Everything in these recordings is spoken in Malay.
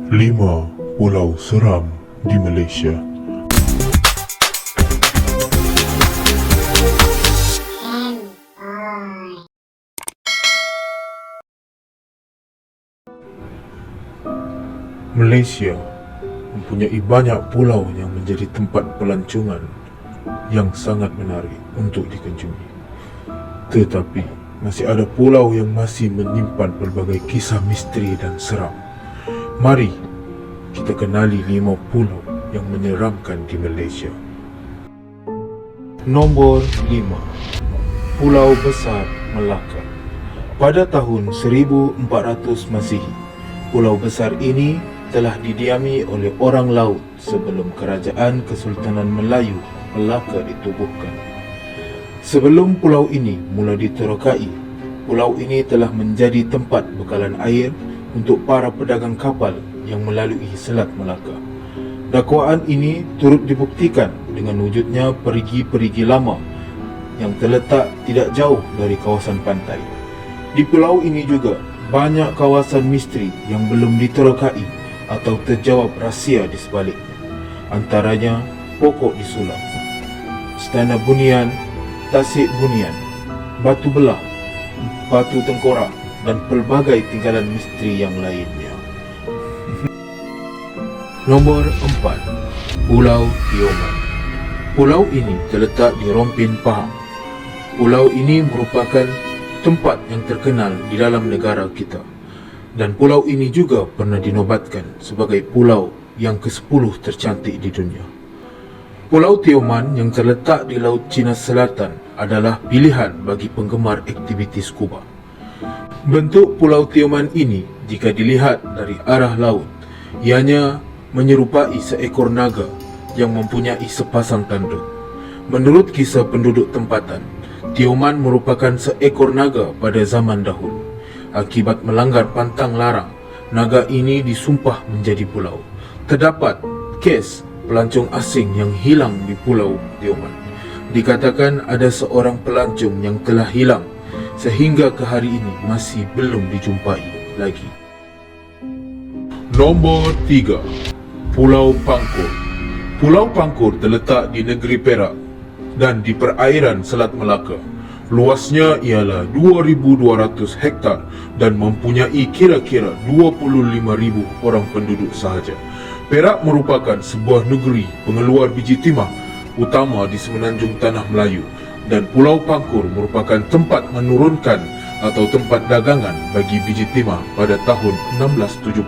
5 pulau seram di Malaysia. Malaysia mempunyai banyak pulau yang menjadi tempat pelancongan yang sangat menarik untuk dikunjungi. Tetapi masih ada pulau yang masih menyimpan pelbagai kisah misteri dan seram. Mari kita kenali 5 pulau yang menyeramkan di Malaysia. Nombor 5, Pulau Besar Melaka. Pada tahun 1400 Masihi, pulau besar ini telah didiami oleh orang laut sebelum Kerajaan Kesultanan Melayu Melaka ditubuhkan. Sebelum pulau ini mula diterokai, pulau ini telah menjadi tempat bekalan air untuk para pedagang kapal yang melalui Selat Melaka. Dakwaan ini turut dibuktikan dengan wujudnya perigi-perigi lama yang terletak tidak jauh dari kawasan pantai. Di pulau ini juga banyak kawasan misteri yang belum diterokai atau terjawab rahsia di sebaliknya. Antaranya Pokok Disulam, Istana Bunian, Tasik Bunian, Batu Belah, Batu Tengkorak dan pelbagai tinggalan misteri yang lainnya. Nombor 4, Pulau Tioman. Pulau ini terletak di Rompin Pahang. Pulau ini merupakan tempat yang terkenal di dalam negara kita. Dan pulau ini juga pernah dinobatkan sebagai pulau yang ke-10 tercantik di dunia. Pulau Tioman yang terletak di Laut Cina Selatan adalah pilihan bagi penggemar aktiviti scuba. Bentuk Pulau Tioman ini jika dilihat dari arah laut, ianya menyerupai seekor naga yang mempunyai sepasang tanduk. Menurut kisah penduduk tempatan, Tioman merupakan seekor naga pada zaman dahulu. Akibat melanggar pantang larang, naga ini disumpah menjadi pulau. Terdapat kes pelancong asing yang hilang di Pulau Tioman. Dikatakan ada seorang pelancong yang telah hilang sehingga ke hari ini masih belum dijumpai lagi. Nombor 3, Pulau Pangkur. Pulau Pangkur terletak di negeri Perak dan di perairan Selat Melaka. Luasnya ialah 2,200 hektar dan mempunyai kira-kira 25,000 orang penduduk sahaja. Perak merupakan sebuah negeri pengeluar biji timah utama di semenanjung Tanah Melayu dan Pulau Pangkur merupakan tempat menurunkan atau tempat dagangan bagi biji timah pada tahun 1670.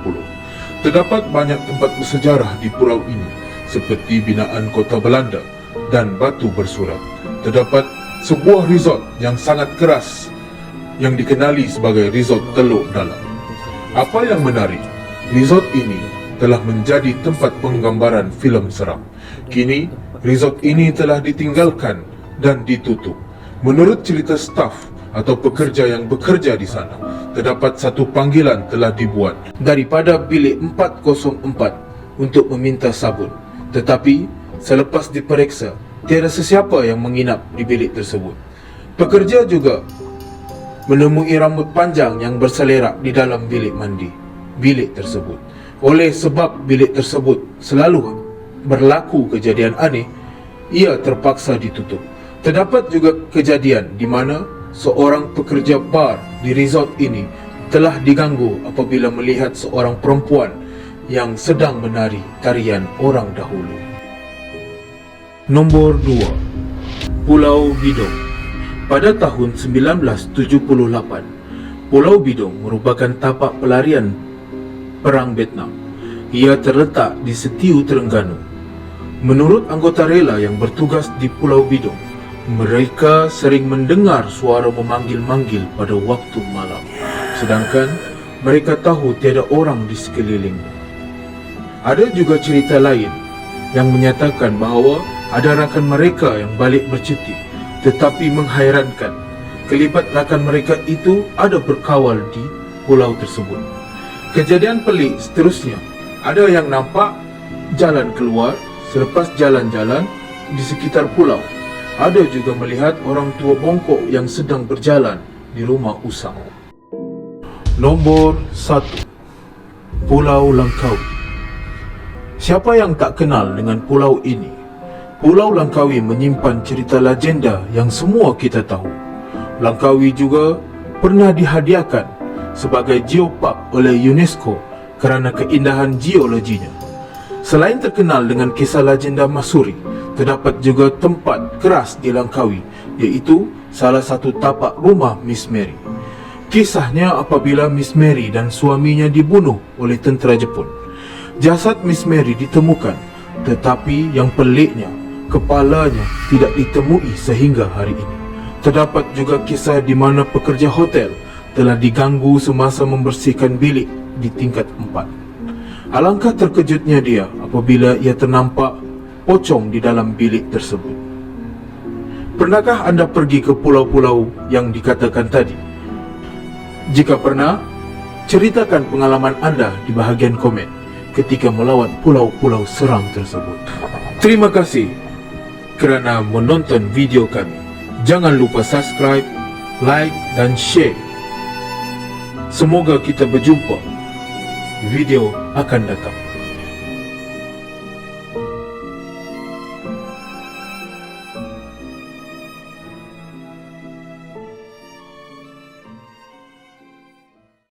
Terdapat banyak tempat bersejarah di pulau ini seperti binaan kota Belanda dan batu bersurat. Terdapat sebuah resort yang sangat keras yang dikenali sebagai Resort Teluk Dalam. Apa yang menarik, resort ini telah menjadi tempat penggambaran filem seram. Kini, resort ini telah ditinggalkan dan ditutup. Menurut cerita staf atau pekerja yang bekerja di sana, terdapat satu panggilan telah dibuat daripada bilik 404 untuk meminta sabun. Tetapi, selepas diperiksa, tiada sesiapa yang menginap di bilik tersebut. Pekerja juga menemui rambut panjang yang berselerak di dalam bilik mandi bilik tersebut. Oleh sebab bilik tersebut selalu berlaku kejadian aneh, ia terpaksa ditutup. Terdapat juga kejadian di mana seorang pekerja bar di resort ini telah diganggu apabila melihat seorang perempuan yang sedang menari tarian orang dahulu. Nombor 2, Pulau Bidong. Pada tahun 1978, Pulau Bidong merupakan tapak pelarian Perang Vietnam. Ia terletak di Setiu Terengganu. Menurut anggota rela yang bertugas di Pulau Bidong, mereka sering mendengar suara memanggil-manggil pada waktu malam, sedangkan mereka tahu tiada orang di sekelilingnya. Ada juga cerita lain yang menyatakan bahawa ada rakan mereka yang balik bercuti, tetapi menghairankan, kelibat rakan mereka itu ada berkawal di pulau tersebut. Kejadian pelik seterusnya, ada yang nampak jalan keluar selepas jalan-jalan di sekitar pulau. Ada juga melihat orang tua bongkok yang sedang berjalan di rumah usang. Nombor 1, Pulau Langkawi. Siapa yang tak kenal dengan pulau ini? Pulau Langkawi menyimpan cerita legenda yang semua kita tahu. Langkawi juga pernah dihadiahkan sebagai geopark oleh UNESCO kerana keindahan geologinya. Selain terkenal dengan kisah legenda Masuri, terdapat juga tempat keras di Langkawi, iaitu salah satu tapak rumah Miss Mary. Kisahnya apabila Miss Mary dan suaminya dibunuh oleh tentera Jepun. Jasad Miss Mary ditemukan, tetapi yang peliknya, kepalanya tidak ditemui sehingga hari ini. Terdapat juga kisah di mana pekerja hotel telah diganggu semasa membersihkan bilik di tingkat 4. Alangkah terkejutnya dia apabila ia ternampak pocong di dalam bilik tersebut. Pernahkah anda pergi ke pulau-pulau yang dikatakan tadi? Jika pernah, ceritakan pengalaman anda di bahagian komen ketika melawat pulau-pulau seram tersebut. Terima kasih kerana menonton video kami. Jangan lupa subscribe, like dan share. Semoga kita berjumpa. Video akan datang.